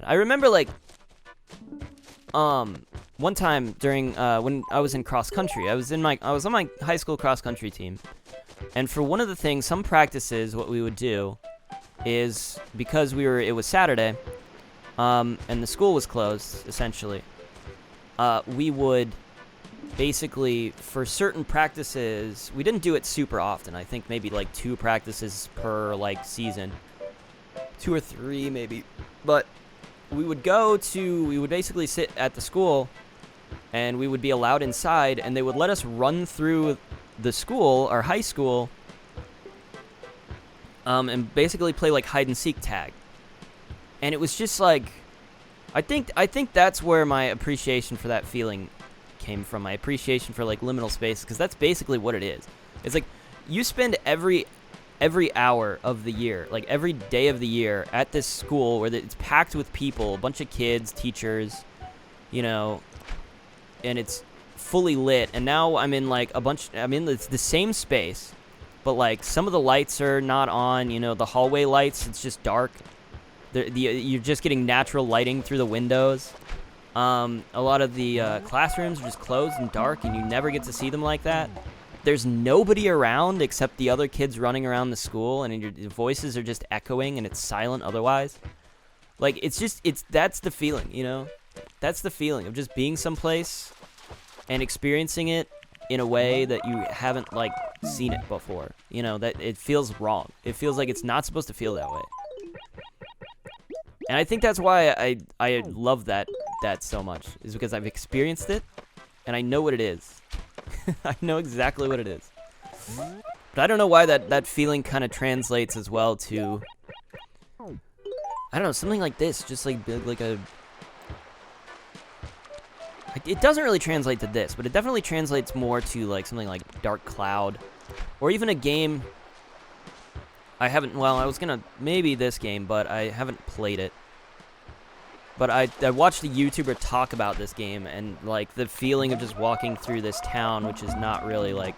I remember, like, one time during, when I was in cross country, I was on my high school cross country team. And for one of the things, some practices, what we would do is, because it was Saturday, and the school was closed, essentially, we would basically, for certain practices, we didn't do it super often. I think maybe like 2 practices per, like, season. 2 or 3, maybe. But we would basically sit at the school, and we would be allowed inside, and they would let us run through the school, our high school, and basically play, like, hide-and-seek tag. And it was just, like, I think that's where my appreciation for that feeling came from, my appreciation for, like, liminal space, because that's basically what it is. It's like, you spend every hour of the year, like, every day of the year at this school where it's packed with people, a bunch of kids, teachers, you know, and it's fully lit, and now I'm in, like, it's the same space, but, like, some of the lights are not on, you know, the hallway lights, it's just dark. You're just getting natural lighting through the windows. A lot of the classrooms are just closed and dark, and you never get to see them like that. There's nobody around except the other kids running around the school, and your voices are just echoing, and it's silent otherwise. Like, that's the feeling, you know? That's the feeling of just being someplace and experiencing it in a way that you haven't, like, seen it before. You know, that it feels wrong. It feels like it's not supposed to feel that way. And I think that's why I love that so much, is because I've experienced it, and I know what it is. I know exactly what it is. But I don't know why that feeling kind of translates as well to, I don't know, something like this, just like a... It doesn't really translate to this, but it definitely translates more to, like, something like Dark Cloud, or even a game I was gonna, maybe this game, but I haven't played it. But I watched a YouTuber talk about this game, and, like, the feeling of just walking through this town, which is not really, like,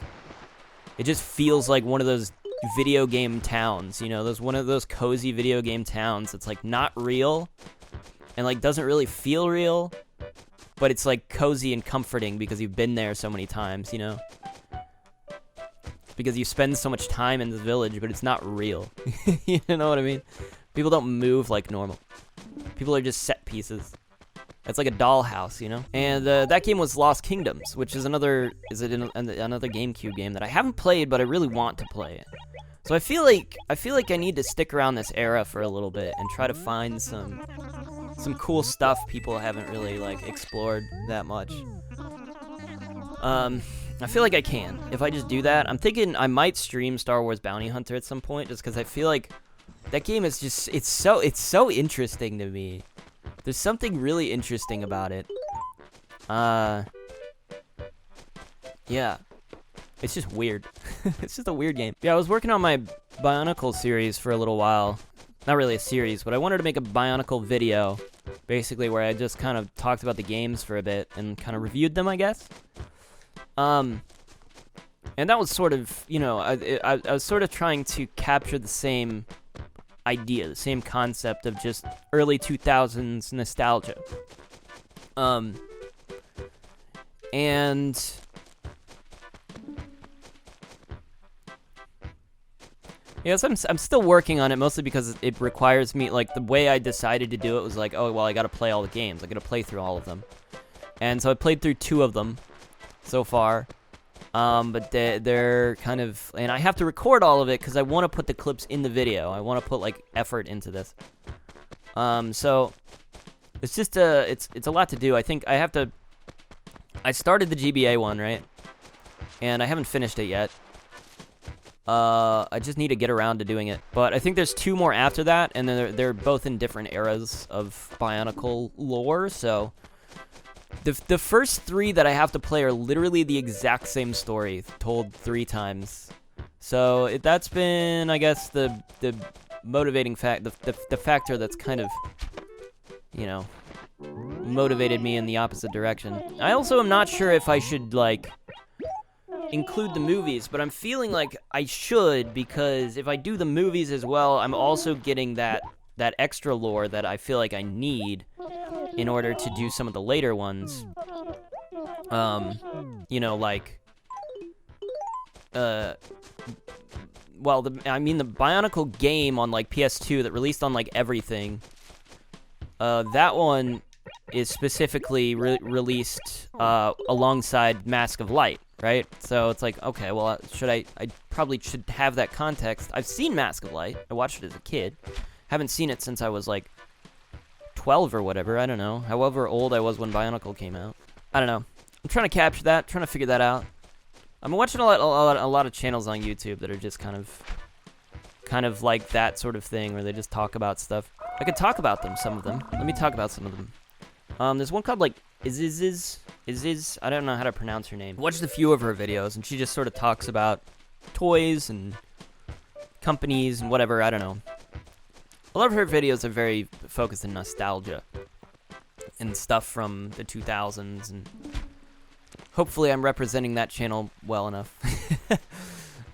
it just feels like one of those video game towns, you know, one of those cozy video game towns that's, like, not real, and, like, doesn't really feel real, but it's, like, cozy and comforting because you've been there so many times, you know? Because you spend so much time in this village, but it's not real. You know what I mean? People don't move like normal. People are just set pieces. It's like a dollhouse, you know? And that game was Lost Kingdoms, which is another GameCube game that I haven't played, but I really want to play it. So I feel like I need to stick around this era for a little bit and try to find some cool stuff people haven't really, like, explored that much. I feel like I can. If I just do that, I'm thinking I might stream Star Wars Bounty Hunter at some point, just because I feel like that game is just, it's so interesting to me. There's something really interesting about it. Yeah. It's just weird. It's just a weird game. Yeah, I was working on my Bionicle series for a little while. Not really a series, but I wanted to make a Bionicle video, basically, where I just kind of talked about the games for a bit and kind of reviewed them, I guess. And that was sort of, you know, I was sort of trying to capture the same idea, the same concept of just early 2000s nostalgia. And yes, I'm still working on it, mostly because it requires me, like, the way I decided to do it was like, oh, well, I gotta play all the games. I gotta play through all of them. And so I played through 2 of them so far. But they're kind of, and I have to record all of it because I want to put the clips in the video. I want to put, like, effort into this. So it's just it's a lot to do. I think I started the GBA one, right? And I haven't finished it yet. I just need to get around to doing it. But I think there's 2 more after that, and then they're both in different eras of Bionicle lore, so the first 3 that I have to play are literally the exact same story, told 3 times. So that's been, I guess, the motivating the factor that's kind of, you know, motivated me in the opposite direction. I also am not sure if I should, like, include the movies, but I'm feeling like I should, because if I do the movies as well, I'm also getting that that extra lore that I feel like I need in order to do some of the later ones. You know, like, well, I mean the Bionicle game on like PS2 that released on like everything. That one is specifically released alongside Mask of Light, right? So it's like, okay, well, I probably should have that context. I've seen Mask of Light. I watched it as a kid. Haven't seen it since I was like 12 or whatever. I don't know. However old I was when Bionicle came out. I don't know. I'm trying to capture that, trying to figure that out. I'm watching a lot of channels on YouTube that are just kind of like that sort of thing where they just talk about stuff. I could talk about them, some of them. Let me talk about some of them. There's one called like Iziz. I don't know how to pronounce her name. I watched a few of her videos, and she just sort of talks about toys and companies and whatever. I don't know. A lot of her videos are very focused in nostalgia and stuff from the 2000s, and hopefully I'm representing that channel well enough.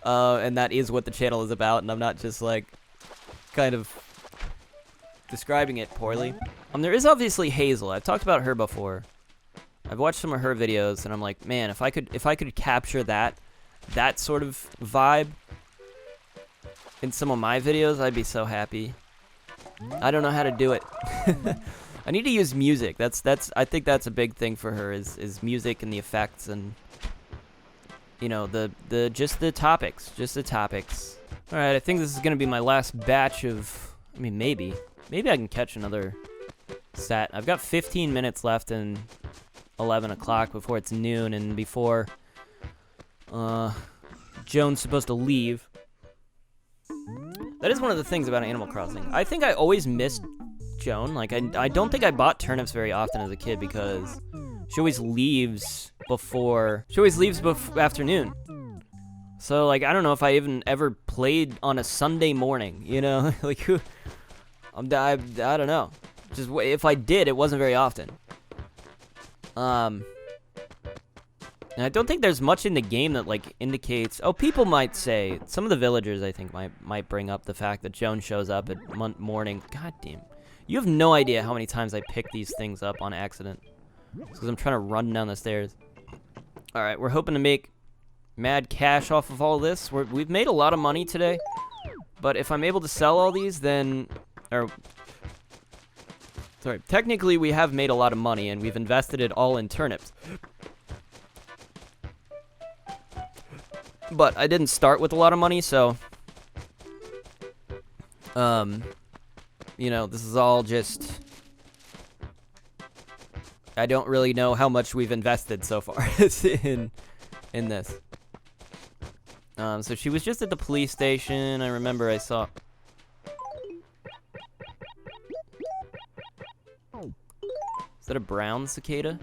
And that is what the channel is about, and I'm not just like kind of describing it poorly. There is obviously Hazel. I've talked about her before. I've watched some of her videos, and I'm like, man, if I could capture that sort of vibe in some of my videos, I'd be so happy. I don't know how to do it. I need to use music. I think that's a big thing for her is music and the effects and, you know, just the topics. All right, I think this is gonna be my last batch of. I mean, maybe I can catch another set. I've got 15 minutes left and 11 o'clock before it's noon and before Joan's supposed to leave. That is one of the things about Animal Crossing. I think I always missed Joan. Like, I don't think I bought turnips very often as a kid because she always leaves before afternoon. So, like, I don't know if I even ever played on a Sunday morning, you know? Like, I don't know. Just if I did, it wasn't very often. And I don't think there's much in the game that, like, indicates. Oh, people might say, some of the villagers, I think, might bring up the fact that Joan shows up at morning. God damn. You have no idea how many times I pick these things up on accident. Because I'm trying to run down the stairs. Alright, we're hoping to make mad cash off of all this. We've made a lot of money today. But if I'm able to sell all these, then. Sorry, technically we have made a lot of money and we've invested it all in turnips. But I didn't start with a lot of money, so you know, this is all just, I don't really know how much we've invested so far in this. So she was just at the police station. I remember I saw. Is that a brown cicada?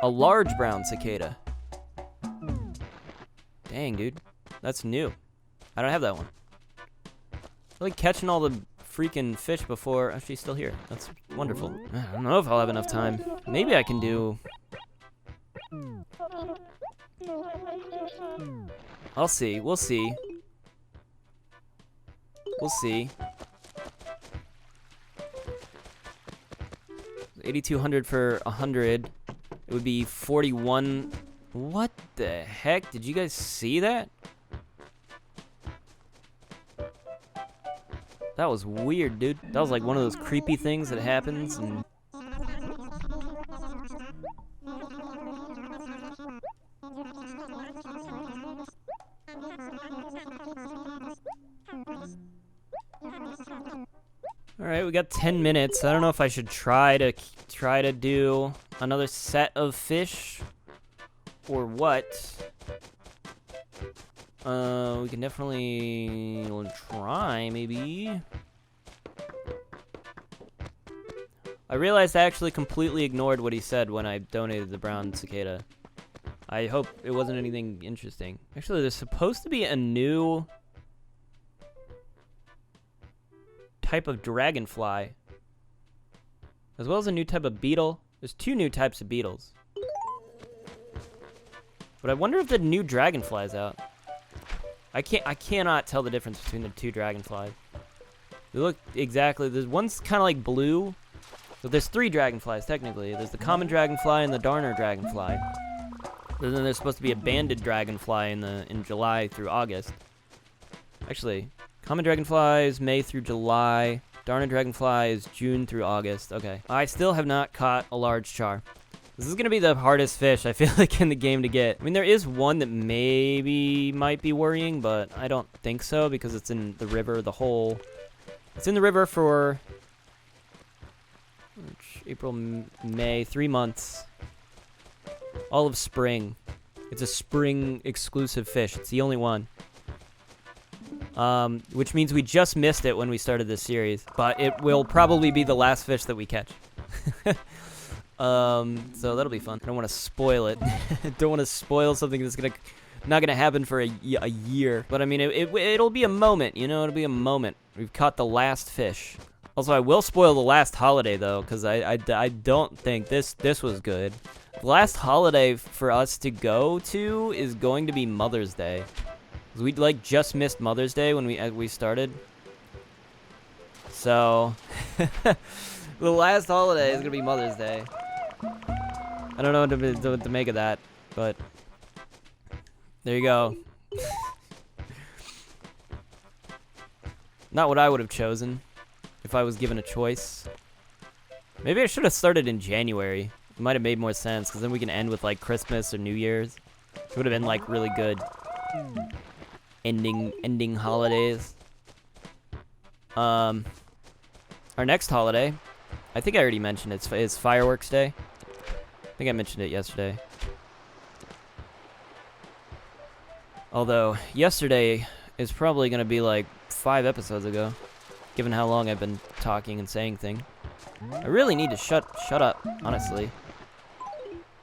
A large brown cicada. Dang, dude. That's new. I don't have that one. I like catching all the freaking fish before. Oh, she's still here. That's wonderful. I don't know if I'll have enough time. Maybe I can do. I'll see. We'll see. We'll see. 8,200 for 100. It would be 41. What the heck? Did you guys see that? That was weird, dude. That was like one of those creepy things that happens and. Alright, we got 10 minutes. I don't know if I should try to do another set of fish or what. We can definitely try, maybe. I realized I actually completely ignored what he said when I donated the brown cicada. I hope it wasn't anything interesting. Actually, there's supposed to be a new type of dragonfly, as well as a new type of beetle. There's 2 new types of beetles. But I wonder if the new dragonfly's out. I cannot tell the difference between the two dragonflies. They look exactly. There's one's kind of like blue. So there's 3 dragonflies technically. There's the common dragonfly and the darner dragonfly. And then there's supposed to be a banded dragonfly in July through August. Actually, common dragonfly is May through July. Darner dragonfly is June through August. Okay. I still have not caught a large char. This is gonna be the hardest fish I feel like in the game to get. I mean, there is one that maybe might be worrying, but I don't think so because it's in the river. It's in the river for March, April, May, 3 months. All of spring. It's a spring exclusive fish. It's the only one. Which means we just missed it when we started this series, but it will probably be the last fish that we catch. So that'll be fun. I don't want to spoil it. Don't want to spoil something that's not gonna happen for a year. But I mean, it'll be a moment, you know. It'll be a moment. We've caught the last fish. Also, I will spoil the last holiday though, because I don't think this was good. The last holiday for us to go to is going to be Mother's Day. We like just missed Mother's Day when we started. So the last holiday is gonna be Mother's Day. I don't know what to make of that, but there you go. Not what I would have chosen if I was given a choice. Maybe I should have started in January. It might have made more sense, because then we can end with like Christmas or New Year's. It would have been like really good ending holidays. Our next holiday, I think I already mentioned it, it's Fireworks Day. I think I mentioned it yesterday. Although, yesterday is probably going to be like 5 episodes ago, given how long I've been talking and saying things. I really need to shut up, honestly.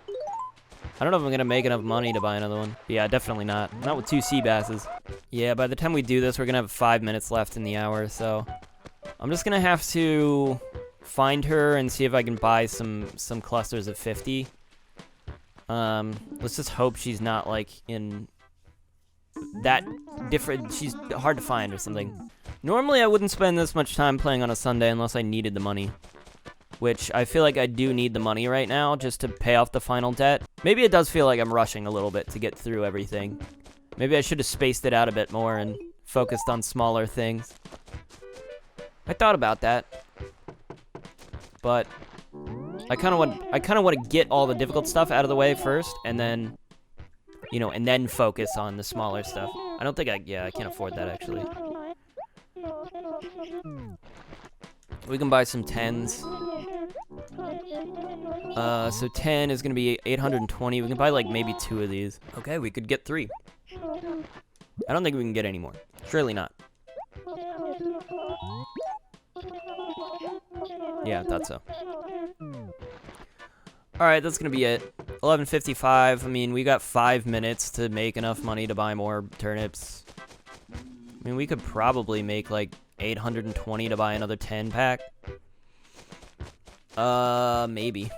I don't know if I'm going to make enough money to buy another one. Yeah, definitely not. Not with 2 sea basses. Yeah, by the time we do this, we're going to have 5 minutes left in the hour, so I'm just going to have to find her and see if I can buy some clusters of 50. Let's just hope she's not like in that different. She's hard to find or something. Normally I wouldn't spend this much time playing on a Sunday unless I needed the money, which I feel like I do need the money right now just to pay off the final debt. Maybe it does feel like I'm rushing a little bit to get through everything. Maybe I should have spaced it out a bit more and focused on smaller things. I thought about that. But I kind of want to get all the difficult stuff out of the way first, and then, you know, and then focus on the smaller stuff. I don't think I can't afford that actually. We can buy some 10s. So 10 is gonna be 820. We can buy like maybe 2 of these. Okay, we could get 3. I don't think we can get any more. Surely not. Yeah, I thought so. Alright, that's gonna be it. 11:55. I mean, we got 5 minutes to make enough money to buy more turnips. I mean, we could probably make like 820 to buy another 10 pack. Maybe.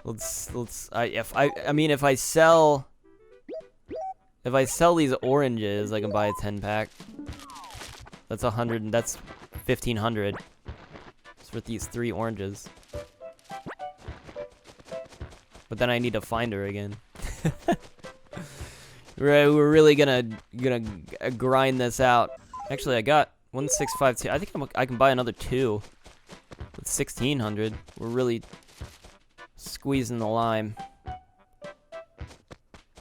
If I sell these oranges, I can buy a 10 pack. That's 100. That's 1,500. With these 3 oranges. But then I need to find her again. We're really gonna grind this out. Actually, I got 1652. I think I can buy another 2 with 1,600. We're really squeezing the lime.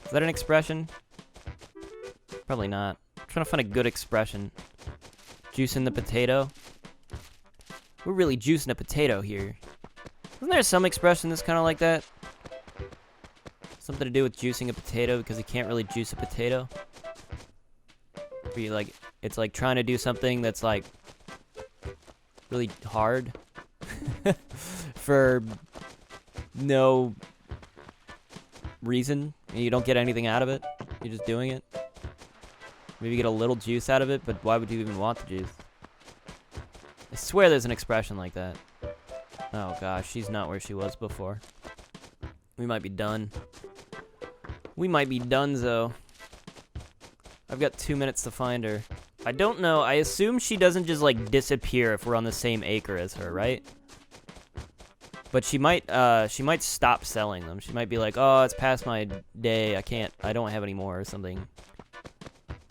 Is that an expression? Probably not. I'm trying to find a good expression. Juice in the potato. We're really juicing a potato here. Isn't there some expression that's kind of like that? Something to do with juicing a potato because you can't really juice a potato. It's like trying to do something that's like really hard for no reason. You don't get anything out of it. You're just doing it. Maybe you get a little juice out of it, but why would you even want the juice? I swear there's an expression like that. Oh gosh, she's not where she was before. We might be done. We might be done, though. I've got 2 minutes to find her. I don't know. I assume she doesn't just, like, disappear if we're on the same acre as her, right? But she might stop selling them. She might be like, oh, it's past my day. I don't have any more or something.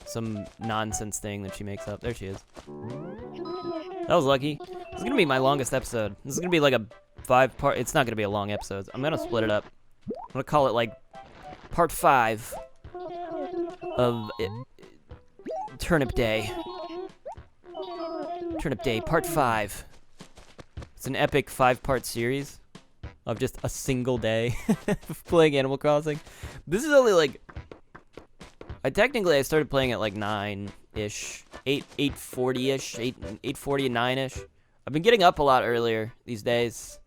Some nonsense thing that she makes up. There she is. That was lucky. This is gonna be my longest episode. This is gonna be like a 5-part. It's not gonna be a long episode. I'm gonna split it up. I'm gonna call it like part 5 of Turnip Day. Turnip Day, part 5. It's an epic 5-part series of just a single day of playing Animal Crossing. This is only like, I started playing at like 9-ish, 8:40-ish, 8:40 and 9-ish. I've been getting up a lot earlier these days.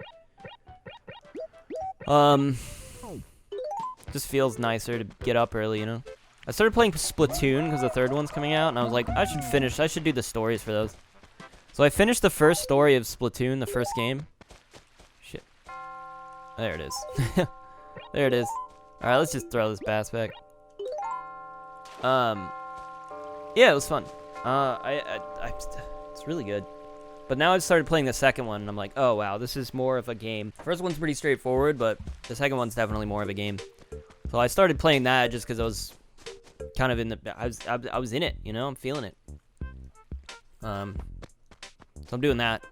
Just feels nicer to get up early, you know? I started playing Splatoon because the 3rd one's coming out, and I was like, I should do the stories for those. So I finished the first story of Splatoon, the first game. Shit. There it is. There it is. Alright, let's just throw this bass back. Yeah, it was fun. It's really good. But now I've started playing the second one, and I'm like, oh wow, this is more of a game. First one's pretty straightforward, but the second one's definitely more of a game. So I started playing that just because I was kind of in the, I was in it, you know, I'm feeling it. So I'm doing that.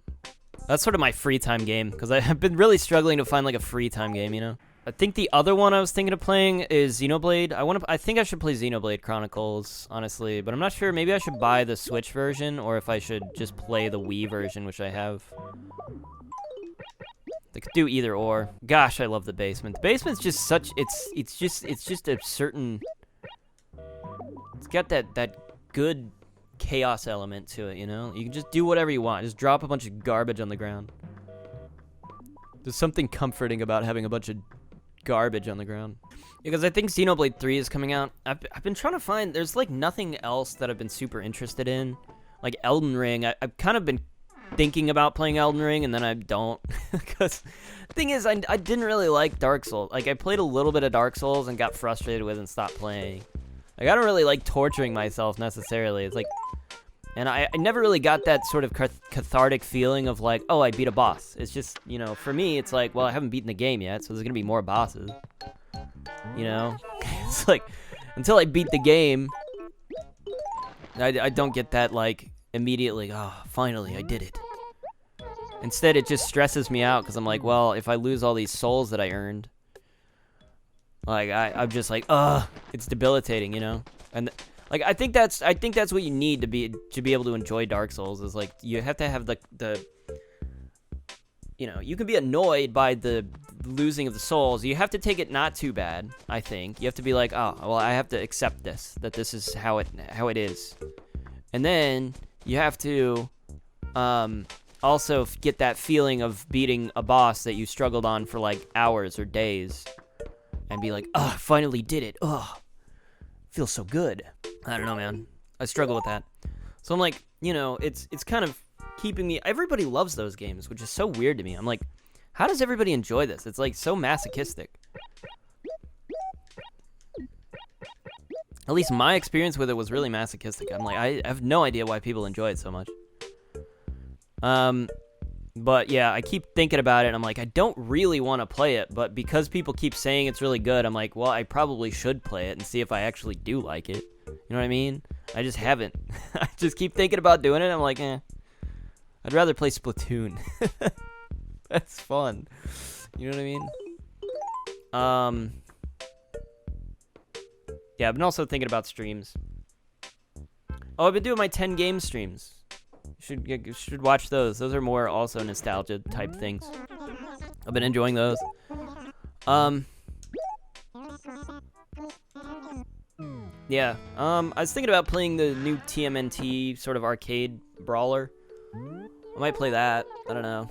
That's sort of my free time game, because I've been really struggling to find like a free time game, you know. I think the other one I was thinking of playing is Xenoblade. I think I should play Xenoblade Chronicles, honestly, but I'm not sure. Maybe I should buy the Switch version, or if I should just play the Wii version, which I have. I could do either or. Gosh, I love the basement. The basement's just such, it's just a certain, it's got that good chaos element to it, you know? You can just do whatever you want. Just drop a bunch of garbage on the ground. There's something comforting about having a bunch of garbage on the ground. Because I think Xenoblade 3 is coming out. I've been trying to find, there's like nothing else that I've been super interested in. Like Elden Ring, I've kind of been thinking about playing Elden Ring, and then I don't. Because the thing is, I didn't really like Dark Souls. Like, I played a little bit of Dark Souls and got frustrated with it and stopped playing. Like, I don't really like torturing myself necessarily. It's like, and I never really got that sort of cathartic feeling of like, oh, I beat a boss. It's just, you know, for me, it's like, well, I haven't beaten the game yet, so there's gonna be more bosses. You know? It's like, until I beat the game, I don't get that, like, immediately, oh, finally, I did it. Instead, it just stresses me out, because I'm like, well, if I lose all these souls that I earned, like, I'm just like, it's debilitating, you know? And like, I think that's what you need to be able to enjoy Dark Souls, is like, you have to have the you know, you can be annoyed by the losing of the souls. You have to take it not too bad, I think. You have to be like, oh, well, I have to accept this, that this is how it is. And then you have to also get that feeling of beating a boss that you struggled on for like hours or days, and be like, oh, I finally did it. Oh, feels so good. I don't know, man. I struggle with that. So I'm like, you know, it's kind of keeping me. Everybody loves those games, which is so weird to me. I'm like, how does everybody enjoy this? It's like so masochistic. At least my experience with it was really masochistic. I'm like, I have no idea why people enjoy it so much. But yeah, I keep thinking about it, and I'm like, I don't really want to play it, but because people keep saying it's really good, I'm like, well, I probably should play it and see if I actually do like it. You know what I mean? I just haven't. I just keep thinking about doing it, and I'm like, I'd rather play Splatoon. That's fun. You know what I mean? Yeah, I've been also thinking about streams. Oh, I've been doing my 10 game streams. You should watch those. Those are more also nostalgia type things. I've been enjoying those. Yeah. I was thinking about playing the new TMNT sort of arcade brawler. I might play that. I don't know.